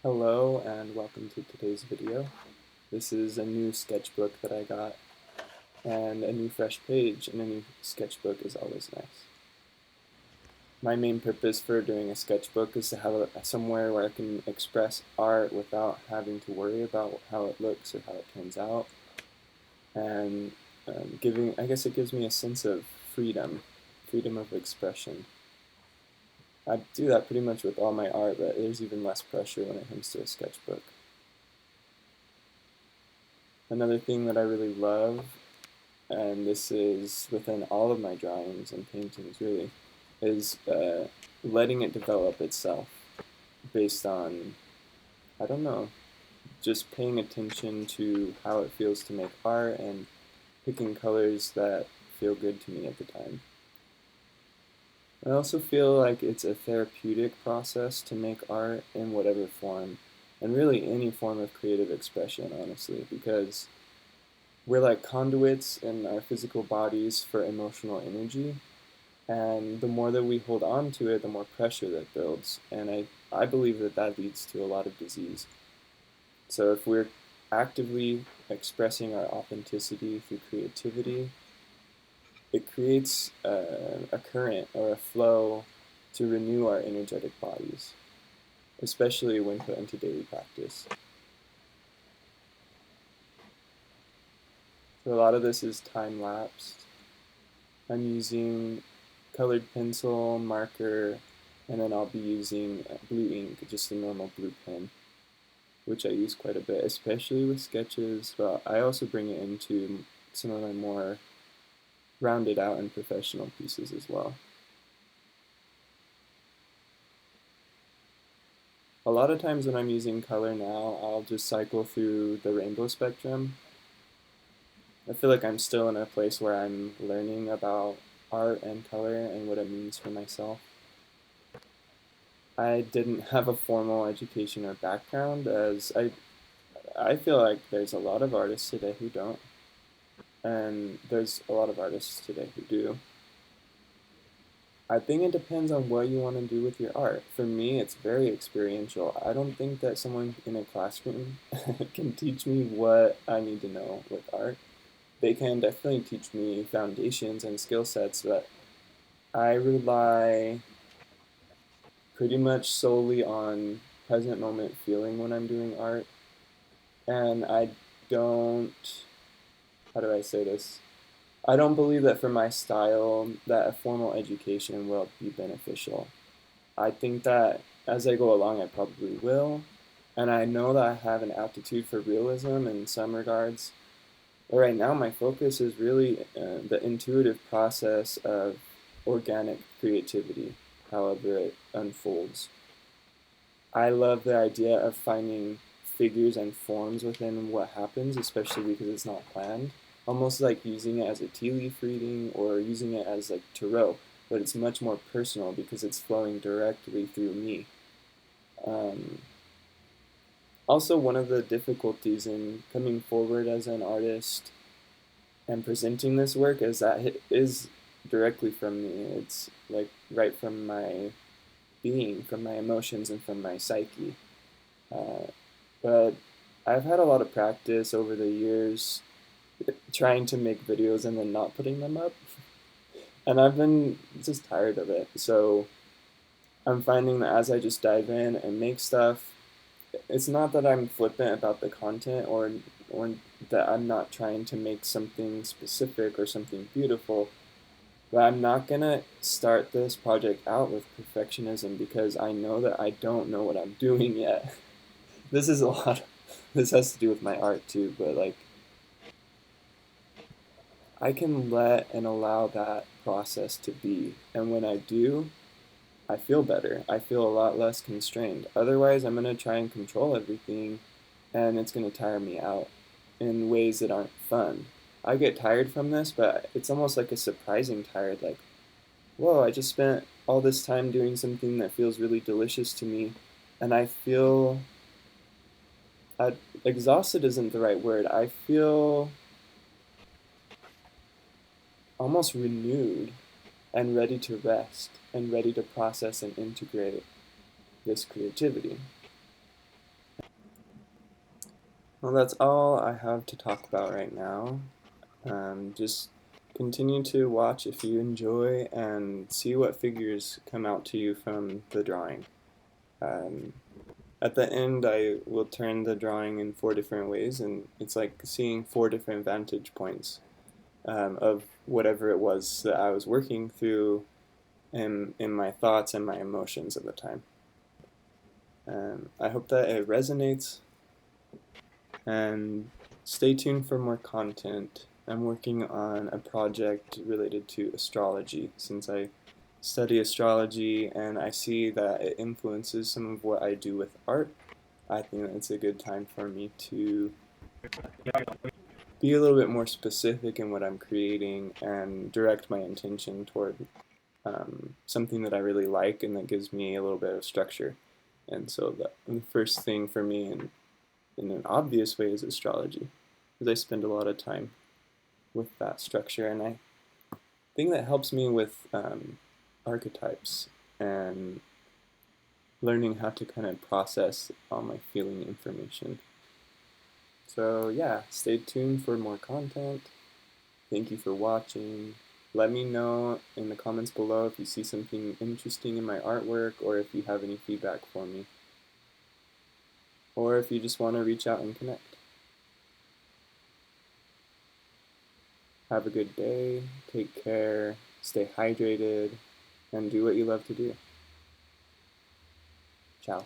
Hello and welcome to today's video. This is a new sketchbook that I got, and a new fresh page in a new sketchbook is always nice. My main purpose for doing a sketchbook is to have somewhere where I can express art without having to worry about how it looks or how it turns out, and I guess it gives me a sense of freedom of expression. I do that pretty much with all my art, but there's even less pressure when it comes to a sketchbook. Another thing that I really love, and this is within all of my drawings and paintings really, is letting it develop itself based on, I don't know, just paying attention to how it feels to make art and picking colors that feel good to me at the time. I also feel like it's a therapeutic process to make art in whatever form, and really any form of creative expression, honestly, because we're like conduits in our physical bodies for emotional energy, and the more that we hold on to it, the more pressure that builds, and I believe that that leads to a lot of disease. So if we're actively expressing our authenticity through creativity, it creates a current or a flow to renew our energetic bodies, especially when put into daily practice. So a lot of this is time-lapsed. I'm using colored pencil, marker, and then I'll be using blue ink, just a normal blue pen, which I use quite a bit, especially with sketches, but I also bring it into some of my more rounded out and professional pieces as well. A lot of times when I'm using color now, I'll just cycle through the rainbow spectrum. I feel like I'm still in a place where I'm learning about art and color and what it means for myself. I didn't have a formal education or background, as I feel like there's a lot of artists today who don't, and there's a lot of artists today who do. I think it depends on what you want to do with your art. For me, it's very experiential. I don't think that someone in a classroom can teach me what I need to know with art. They can definitely teach me foundations and skill sets, but I rely pretty much solely on present moment feeling when I'm doing art. And I don't, how do I say this? I don't believe that for my style that a formal education will be beneficial. I think that as I go along, I probably will. And I know that I have an aptitude for realism in some regards. But right now, my focus is really the intuitive process of organic creativity, however it unfolds. I love the idea of finding figures and forms within what happens, especially because it's not planned. Almost like using it as a tea leaf reading or using it as like tarot, but it's much more personal because it's flowing directly through me. Um, Also, one of the difficulties in coming forward as an artist and presenting this work is that it is directly from me. It's like right from my being, from my emotions, and from my psyche. Uh, but I've had a lot of practice over the years trying to make videos and then not putting them up. And I've been just tired of it. So I'm finding that as I just dive in and make stuff, it's not that I'm flippant about the content or that I'm not trying to make something specific or something beautiful, but I'm not gonna start this project out with perfectionism because I know that I don't know what I'm doing yet. This is a lot. This has to do with my art too, but like I can let and allow that process to be, and when I do, I feel better. I feel a lot less constrained. Otherwise, I'm gonna try and control everything, and it's gonna tire me out in ways that aren't fun. I get tired from this, but it's almost like a surprising tired. Like, whoa, I just spent all this time doing something that feels really delicious to me, and I feel exhausted isn't the right word. I feel almost renewed and ready to rest and ready to process and integrate this creativity. Well, that's all I have to talk about right now. Just continue to watch if you enjoy and see what figures come out to you from the drawing. Um, at the end, I will turn the drawing in 4 different ways, and it's like seeing 4 different vantage points of whatever it was that I was working through in my thoughts and my emotions at the time. I hope that it resonates, and stay tuned for more content. I'm working on a project related to astrology since I study astrology and I see that it influences some of what I do with art. I think that it's a good time for me to be a little bit more specific in what I'm creating and direct my intention toward something that I really like and that gives me a little bit of structure. And so the first thing for me in an obvious way is astrology, because I spend a lot of time with that structure, and I think that helps me with archetypes and learning how to kind of process all my feeling information. So yeah, stay tuned for more content. Thank you for watching. Let me know in the comments below if you see something interesting in my artwork or if you have any feedback for me. Or if you just want to reach out and connect. Have a good day, take care, stay hydrated, and do what you love to do. Ciao.